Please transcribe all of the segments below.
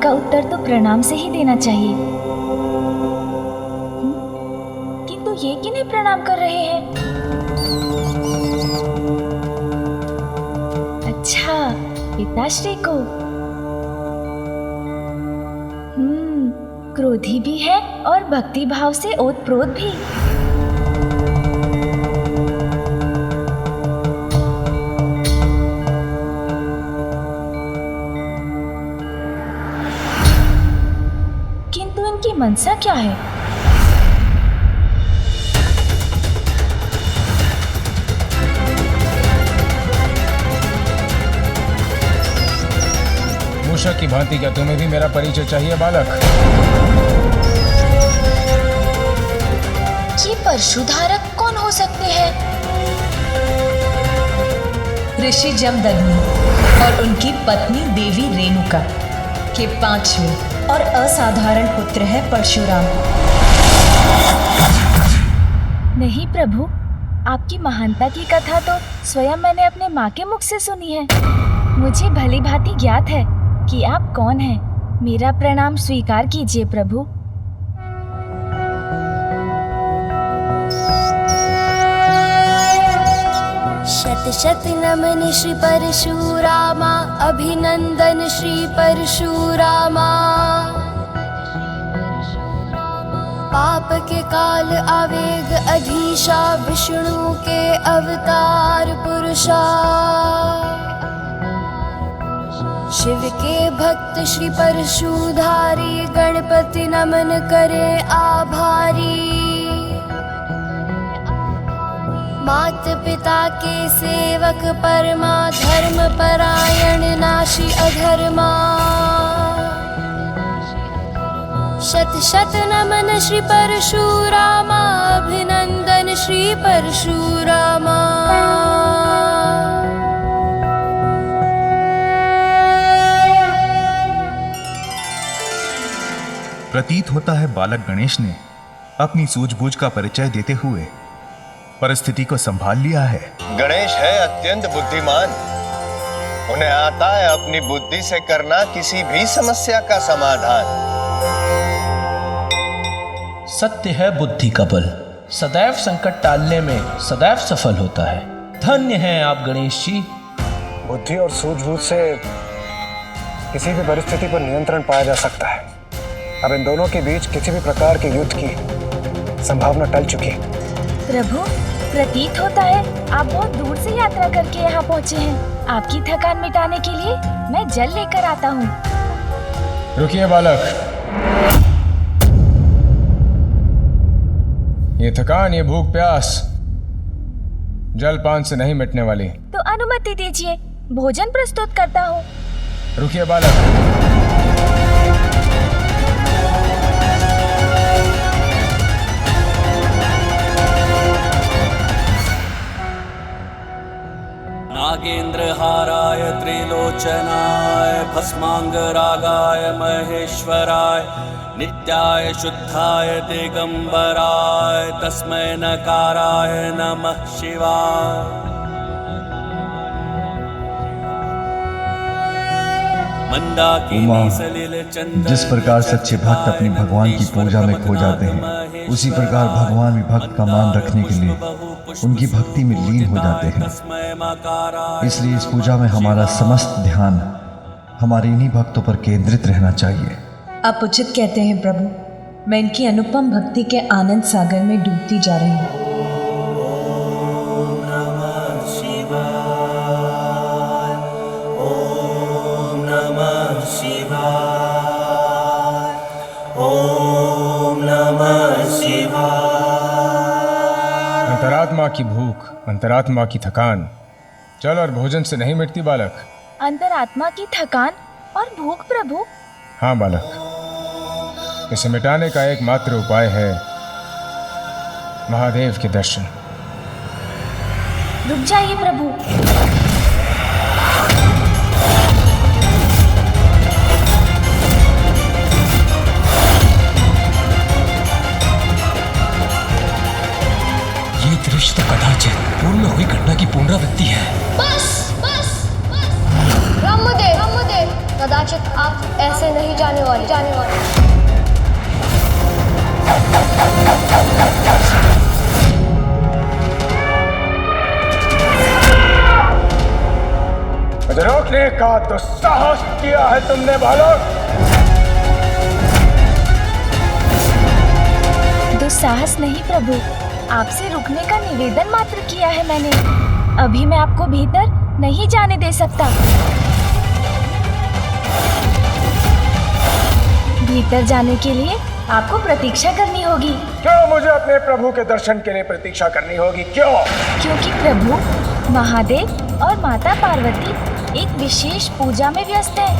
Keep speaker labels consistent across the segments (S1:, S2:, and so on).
S1: का उत्तर तो प्रणाम से ही देना चाहिए। किंतु ये किन्हें प्रणाम कर रहे हैं? अच्छा, पिताश्री को। क्रोधी भी है और भक्ति भाव से ओतप्रोत भी। किंतु इनकी मनसा क्या है?
S2: मूषक की भांति क्या तुम्हें भी मेरा परिचय चाहिए बालक?
S1: ये परशुधारक कौन हो सकते हैं?
S3: ऋषि जमदग्नि और उनकी पत्नी देवी रेणुका के 5वें और असाधारण पुत्र है परशुराम।
S1: नहीं प्रभु, आपकी महानता की कथा तो स्वयं मैंने अपने माँ के मुख से सुनी है। मुझे भली भांति ज्ञात है कि आप कौन हैं। मेरा प्रणाम स्वीकार कीजिए प्रभु।
S4: शत शत नमन श्री परशुरामा, अभिनंदन श्री परशुरामा। पाप के काल आवेग अधीशा, विष्णु के अवतार पुरुषा। शिव के भक्त श्री परशुधारी, गणपति नमन करे आभारी। मात पिता के सेवक परमा, धर्म परायण नाशी अधर्मा। शत शत नमन श्री परशुरामा, अभिनंदन श्री परशुरामा।
S5: प्रतीत होता है बालक गणेश ने अपनी सूझबूझ का परिचय देते हुए परिस्थिति को संभाल लिया है।
S6: गणेश है अत्यंत बुद्धिमान। उन्हें आता है अपनी बुद्धि से करना किसी भी समस्या का समाधान।
S7: सत्य है बुद्धि का बल, सदैव संकट टालने में सदैव सफल होता है। धन्य हैं आप गणेश जी।
S8: बुद्धि और सूझबूझ से किसी भी परिस्थिति पर नियंत्रण पाया जा सकता है। अब इन दोनों के बीच किसी भी प्रकार के युद्ध की संभावना टल चुकी है।
S1: प्रभु, प्रतीत होता है आप बहुत दूर से यात्रा करके यहाँ पहुँचे हैं। आपकी थकान मिटाने के लिए मैं जल लेकर आता हूँ।
S2: रुकिए बालक, ये थकान, ये भूख प्यास जलपान से नहीं मिटने वाली।
S1: तो अनुमति दीजिए, भोजन प्रस्तुत करता हूँ।
S2: रुकिए बालक,
S9: नागेन्द्रहाराय त्रिलोचनाय भस्मांगरागाय महेश्वराय नित्याय शुद्धाय दिगंबराय तस्मै नकाराय नमः शिवाय।
S10: जिस प्रकार सच्चे भक्त अपने भगवान की पूजा में खो जाते हैं, उसी प्रकार भगवान भी भक्त का मान रखने के लिए उनकी भक्ति में लीन हो जाते हैं। इसलिए इस पूजा में हमारा समस्त ध्यान हमारे इन्हीं भक्तों पर केंद्रित रहना चाहिए।
S3: आप उचित कहते हैं प्रभु। मैं इनकी अनुपम भक्ति के आनंद सागर में डूबती जा रही हूँ।
S2: अंतरात्मा की भूख, अंतरात्मा की थकान जल और भोजन से नहीं मिटती बालक।
S1: अंतरात्मा की थकान और भूख प्रभु?
S2: हाँ बालक, इसे मिटाने का एकमात्र उपाय है महादेव के दर्शन।
S1: रुक जाइए प्रभु।
S7: ये दृश्य तो कदाचित पूर्ण हुई घटना की पुनरावृत्ति है।
S4: बस बस बस। ब्रह्मदेव, कदाचित आप ऐसे नहीं जाने वाले।
S2: मुझे रोकने का तो साहस किया है तुमने बालक।
S1: दुस्साहस नहीं प्रभु, आपसे रुकने का निवेदन मात्र किया है मैंने। अभी मैं आपको भीतर नहीं जाने दे सकता। भीतर जाने के लिए आपको प्रतीक्षा करनी होगी।
S2: क्यों मुझे अपने प्रभु के दर्शन के लिए प्रतीक्षा करनी होगी? क्यों?
S1: क्योंकि प्रभु महादेव और माता पार्वती एक विशेष पूजा में व्यस्त हैं।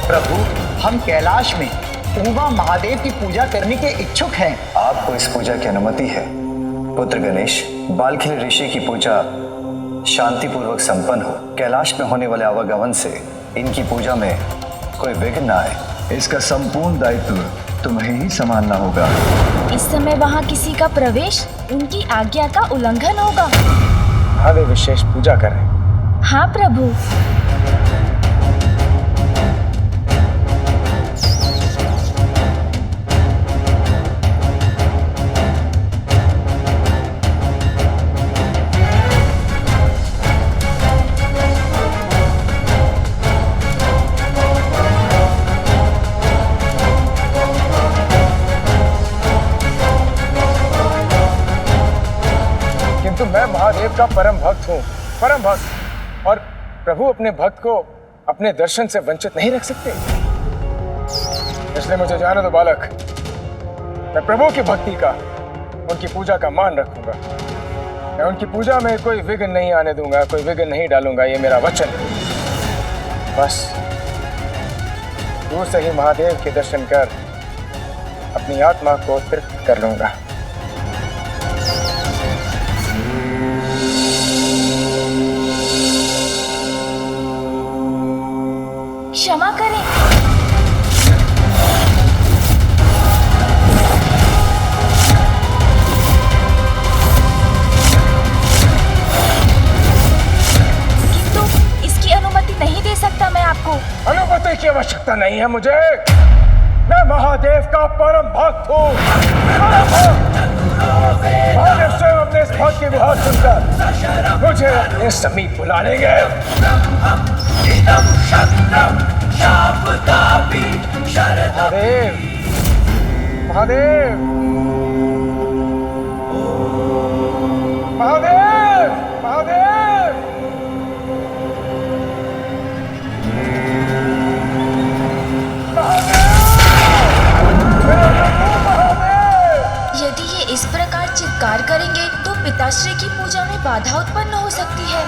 S11: प्रभु, हम कैलाश में उमा महादेव की पूजा करने के इच्छुक हैं।
S8: आपको इस पूजा की अनुमति है। पुत्र गणेश, बालखिल ऋषि की पूजा शांतिपूर्वक संपन्न हो। कैलाश में होने वाले आवागमन से इनकी पूजा में कोई विघ्न न आए।
S10: इसका संपूर्ण दायित्व तुम्हें ही संभालना होगा।
S1: इस समय वहाँ किसी का प्रवेश उनकी आज्ञा का उल्लंघन होगा।
S2: हाँ, वे विशेष पूजा कर रहे हैं।
S1: हाँ प्रभु।
S2: मैं महादेव का परम भक्त हूँ, परम भक्त, और प्रभु अपने भक्त को अपने दर्शन से वंचित नहीं रख सकते। इसलिए मुझे जाने दो बालक। मैं प्रभु की भक्ति का, उनकी पूजा का मान रखूंगा। मैं उनकी पूजा में कोई विघ्न नहीं आने दूंगा, कोई विघ्न नहीं डालूंगा, ये मेरा वचन है। बस दूर से ही महादेव के दर्शन कर अपनी आत्मा को तृप्त कर लूंगा।
S1: क्षमा करें। किंतु इसकी अनुमति नहीं दे सकता मैं आपको।
S2: अनुमति की आवश्यकता नहीं है मुझे। मैं महादेव का परम भक्त हूँ। महादेव स्वयं अपने इस भक्त की विहार सुनकर मुझे अपने समीप बुला लेंगे। महादेव, महादेव, महादेव, महादेव।
S1: यदि ये इस प्रकार चित्कार करेंगे तो पिताश्री की पूजा में बाधा उत्पन्न हो सकती है।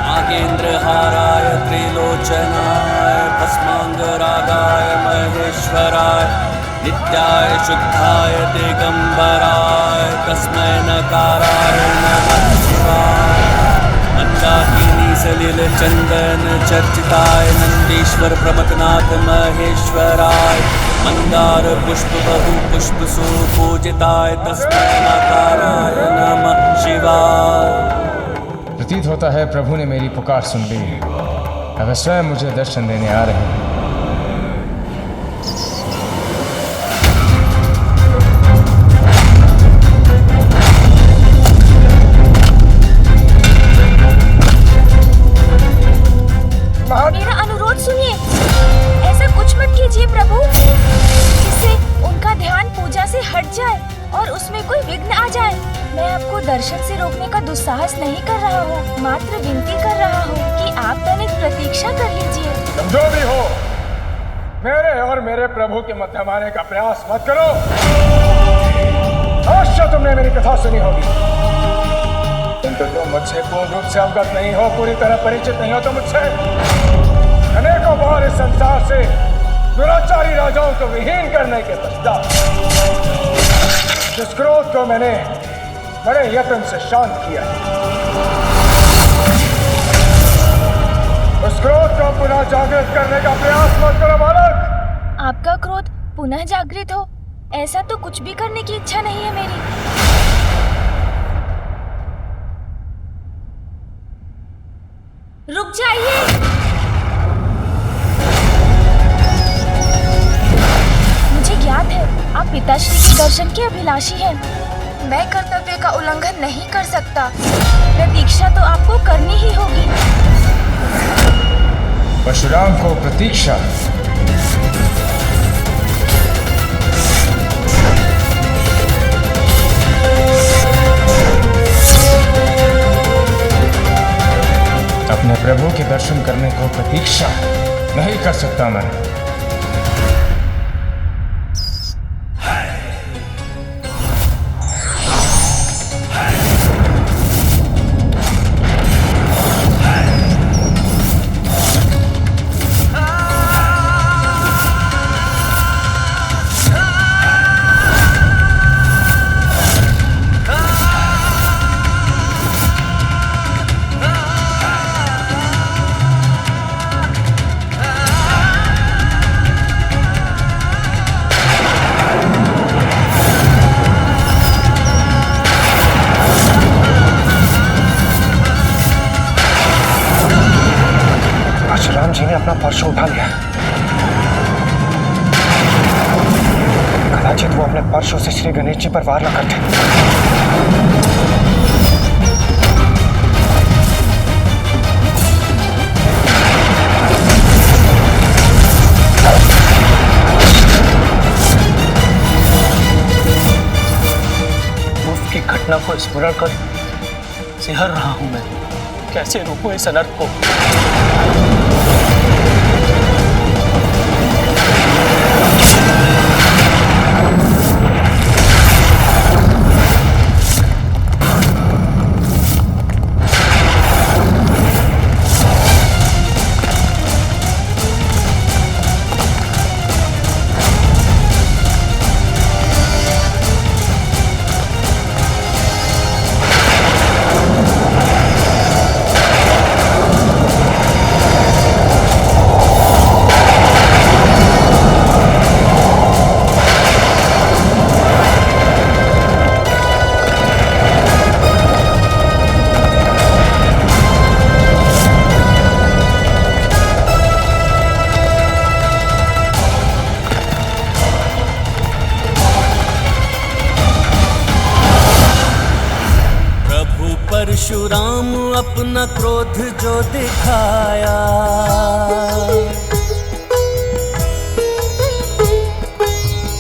S9: नागेन्द्रहाराय त्रिलोचनाय भस्मांगरागाय महेश्वराय नित्याय शुद्धाय दिगंबराय तस्मै नकाराय नमः शिवाय। मंदाकिनी सलिल चंदन चर्चिताय नंदीश्वर प्रमथनाथ महेश्वराय मंदार पुष्प बहु पुष्प सुपूजिताय तस्मै नकाराय नमः शिवाय।
S2: प्रतीत होता है प्रभु ने मेरी पुकार सुन ली। अब स्वयं मुझे दर्शन देने आ रहे हैं।
S1: मेरा अनुरोध सुनिए। ऐसा कुछ मत कीजिए प्रभु जिससे उनका ध्यान पूजा से हट जाए और उसमें कोई विघ्न आ जाए। मैं आपको दर्शन से रोकने का दुस्साहस नहीं कर रहा हूँ, मात्र विनती कर रहा हूँ कि आप तनिक प्रतीक्षा कर लीजिए।
S2: तुम जो भी हो, मेरे और मेरे प्रभु के मध्य आने का प्रयास मत करो। अवश्य तुमने मेरी कथा सुनी होगी, किंतु तुम मुझसे पूर्ण रूप से अवगत नहीं हो, पूरी तरह परिचित नहीं हो। तो मुझसे अनेकों बार इस संसार से दुराचारी राजाओं को विहीन करने के पश्चात जिस क्रोध को मैंने बड़े यत्न से शांत किया, उस क्रोध को पुनः जागृत करने का प्रयास मत करो बालक।
S1: आपका क्रोध पुनः जागृत हो, ऐसा तो कुछ भी करने की इच्छा नहीं है मेरी। रुक जाइए। मुझे ज्ञात है आप पिताश्री के दर्शन के अभिलाषी हैं। मैं कर्तव्य का उल्लंघन नहीं कर सकता। प्रतीक्षा तो आपको करनी ही होगी।
S2: परशुराम को प्रतीक्षा? अपने प्रभु के दर्शन करने को प्रतीक्षा नहीं कर सकता मैं। अपना परशु उठा लिया। कदाचित वो अपने परशु से श्री गणेश जी पर वार न करते।
S7: उसकी घटना को स्मरण कर सिहर रहा हूं मैं। कैसे रोकूं इस अनर्थ को?
S9: परशुराम अपना क्रोध जो दिखाया,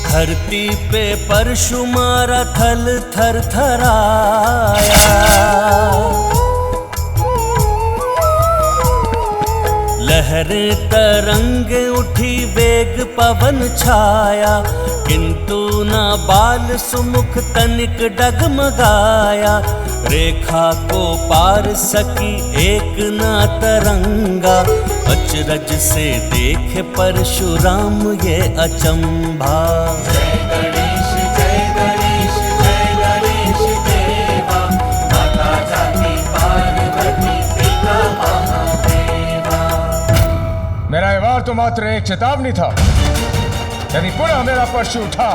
S9: धरती पे परशु मारा थल थर थराया। लहरें तरंगे उठी वेग पवन छाया, किंतु ना बाल सुमुख तनिक डगमगाया। रेखा को पार सकी एक ना तरंगा, अचरज से देखे परशुराम ये अचंभा। जय गणेश जय गणेश जय गणेश देवा, माता जाति पार्वती पिता महादेवा।
S2: मेरा ये वार तो मात्र एक चेतावनी था। यदि पुनः मेरा परशु उठा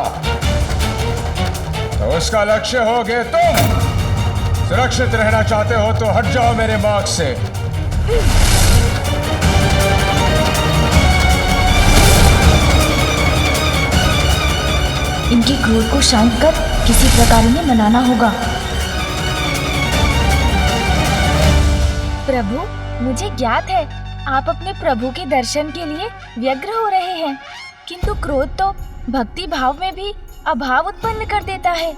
S2: तो उसका लक्ष्य होगे तुम। सुरक्षित रहना चाहते हो तो हट जाओ मेरे मार्ग से।
S1: इनके क्रोध को शांत कर किसी प्रकार इन्हें मनाना होगा। प्रभु, मुझे ज्ञात है आप अपने प्रभु के दर्शन के लिए व्यग्र हो रहे हैं, किंतु क्रोध तो भक्ति भाव में भी अभाव उत्पन्न कर देता है।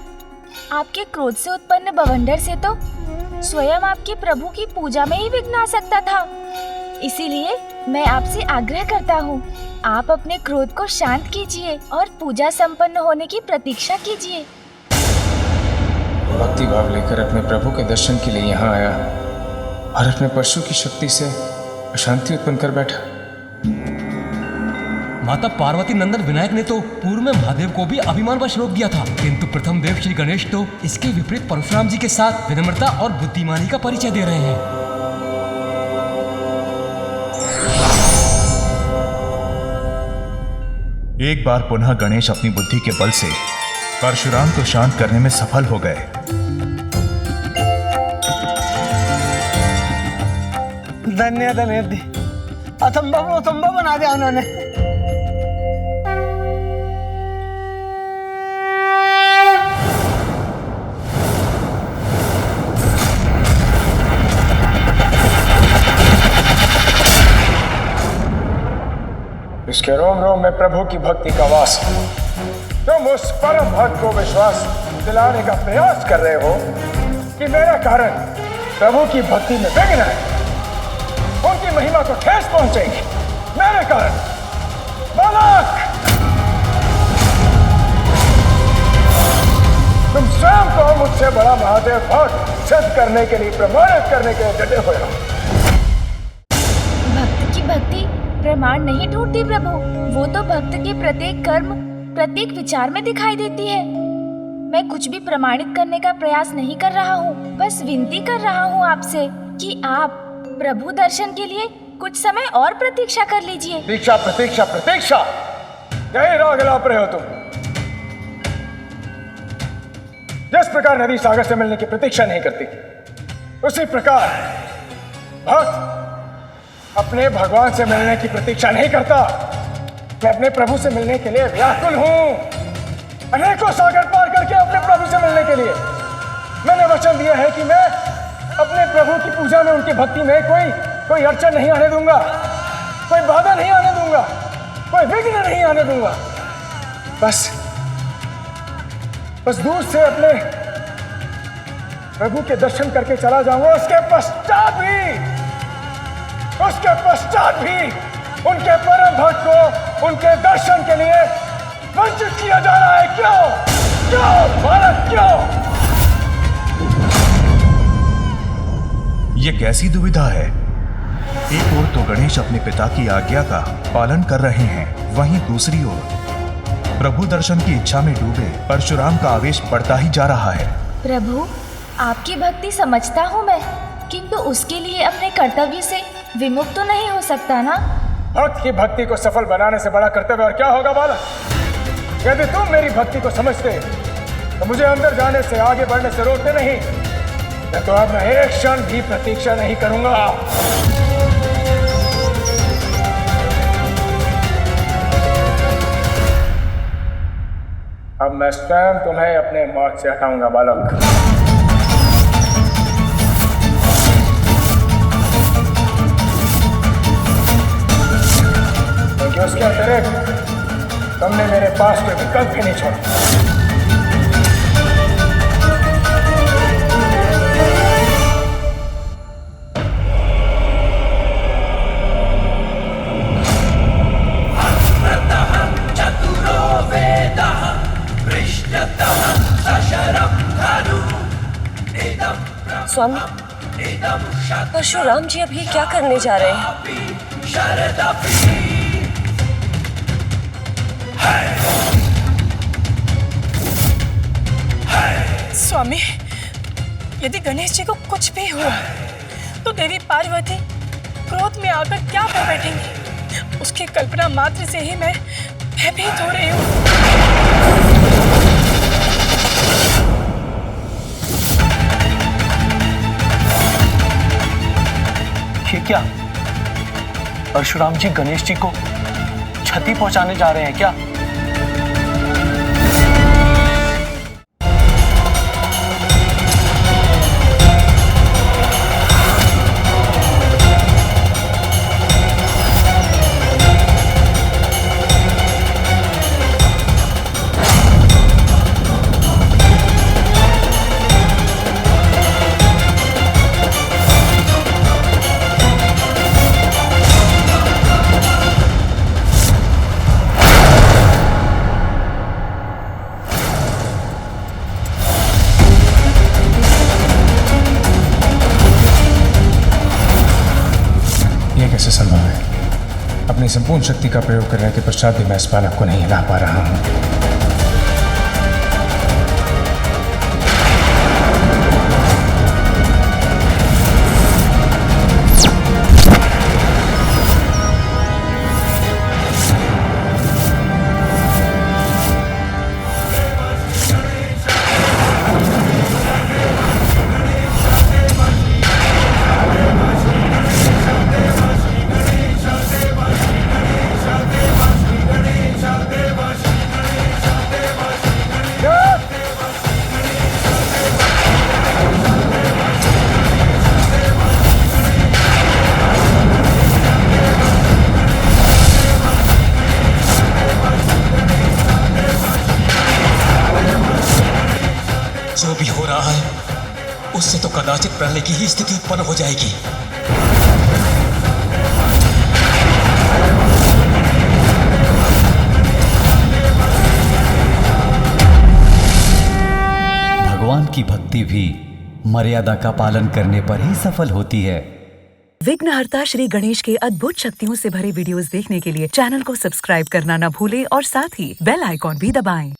S1: आपके क्रोध से उत्पन्न बवंडर से तो स्वयं आपके प्रभु की पूजा में ही विघ्न आ सकता था। इसीलिए मैं आपसे आग्रह करता हूँ, आप अपने क्रोध को शांत कीजिए और पूजा संपन्न होने की प्रतीक्षा कीजिए।
S2: भक्ति भाव लेकर अपने प्रभु के दर्शन के लिए यहाँ आया और अपने परशु की शक्ति से अशांति उत्पन्न कर बैठा।
S12: माता पार्वती नंदन विनायक ने तो पूर्व में महादेव को भी अभिमानवश रोक दिया था, किंतु प्रथम देव श्री गणेश तो इसके विपरीत परशुराम जी के साथ विनम्रता और बुद्धिमानी का परिचय दे रहे हैं।
S5: एक बार पुनः गणेश अपनी बुद्धि के बल से परशुराम को शांत करने में सफल हो गए।
S11: धन्य धन्य असंभव बना दिया उन्होंने।
S2: इसके रोम रोम में प्रभु की भक्ति का वास है। तुम उस परम भक्त को विश्वास दिलाने का प्रयास कर रहे हो कि मेरा कारण प्रभु की भक्ति में विघ्न है, उनकी महिमा को ठेस पहुंचेगी मेरे कारण। बालक, तुम स्वयं को मुझसे बड़ा महादेव भक्त सिद्ध करने के लिए, प्रमाणित करने के लिए डटे हुए हो।
S1: भक्त की भक्ति प्रमाण नहीं ढूंढती प्रभु, वो तो भक्त के प्रत्येक कर्म, प्रत्येक विचार में दिखाई देती है। मैं कुछ भी प्रमाणित करने का प्रयास नहीं कर रहा हूँ, बस विनती कर रहा हूँ आपसे कि आप प्रभु दर्शन के लिए कुछ समय और प्रतीक्षा कर लीजिए।
S2: प्रतीक्षा प्रतीक्षा प्रतीक्षा, यही राग लाप रहे हो तुम। जिस प्रकार नदी सागर से मिलने की प्रतीक्षा नहीं करती, उसी प्रकार भक्त अपने भगवान से मिलने की प्रतीक्षा नहीं करता। मैं अपने प्रभु से मिलने के लिए व्याकुल हूं, अनेकों सागर पार करके अपने प्रभु से मिलने के लिए। मैंने वचन दिया है कि मैं अपने प्रभु की पूजा में, उनकी भक्ति में कोई अड़चन नहीं आने दूंगा, कोई बाधा नहीं आने दूंगा, कोई विघ्न नहीं आने दूंगा। बस दूर से अपने प्रभु के दर्शन करके चला जाऊंगा। उसके पश्चात भी उनके परम भक्त को उनके दर्शन के लिए वंचित किया जा रहा है। क्यों बालक, क्यों?
S5: ये कैसी दुविधा है? एक ओर तो गणेश अपने पिता की आज्ञा का पालन कर रहे हैं, वहीं दूसरी ओर प्रभु दर्शन की इच्छा में डूबे परशुराम का आवेश बढ़ता ही जा रहा है।
S1: प्रभु, आपकी भक्ति समझता हूँ मैं, किंतु उसके लिए अपने कर्तव्य से विमुख तो नहीं हो सकता ना।
S2: भक्त की भक्ति को सफल बनाने से बड़ा कर्तव्य और क्या होगा बालक? यदि तुम मेरी भक्ति को समझते तो मुझे अंदर जाने से, आगे बढ़ने से रोकते नहीं। मैं तो अब एक क्षण भी प्रतीक्षा नहीं करूंगा। अब मैं स्वयं तुम्हें अपने मार्ग से हटाऊंगा बालक। क्योंकि उसके अतिरिक्त तुमने मेरे पास कोई विकल्प ही नहीं छोड़ा।
S13: स्वामी, परशुराम जी अभी क्या करने जा रहे हैं?
S14: स्वामी, यदि गणेश जी को कुछ भी हुआ तो देवी पार्वती क्रोध में आकर क्या कर बैठेंगी? उसकी कल्पना मात्र से ही मैं भयभीत हो रही हूँ।
S11: ये क्या? परशुराम जी गणेश जी को क्षति पहुंचाने जा रहे हैं क्या?
S2: कैसे संभव है? अपनी संपूर्ण शक्ति का प्रयोग करने के पश्चात भी मैं इस बालक को नहीं हिला पा रहा हूं।
S12: कदाचित प्रलय की ही स्थिति उत्पन्न हो जाएगी।
S15: भगवान की भक्ति भी मर्यादा का पालन करने पर ही सफल होती है।
S16: विघ्नहर्ता श्री गणेश के अद्भुत शक्तियों से भरे वीडियोस देखने के लिए चैनल को सब्सक्राइब करना न भूलें और साथ ही बेल आइकॉन भी दबाएं।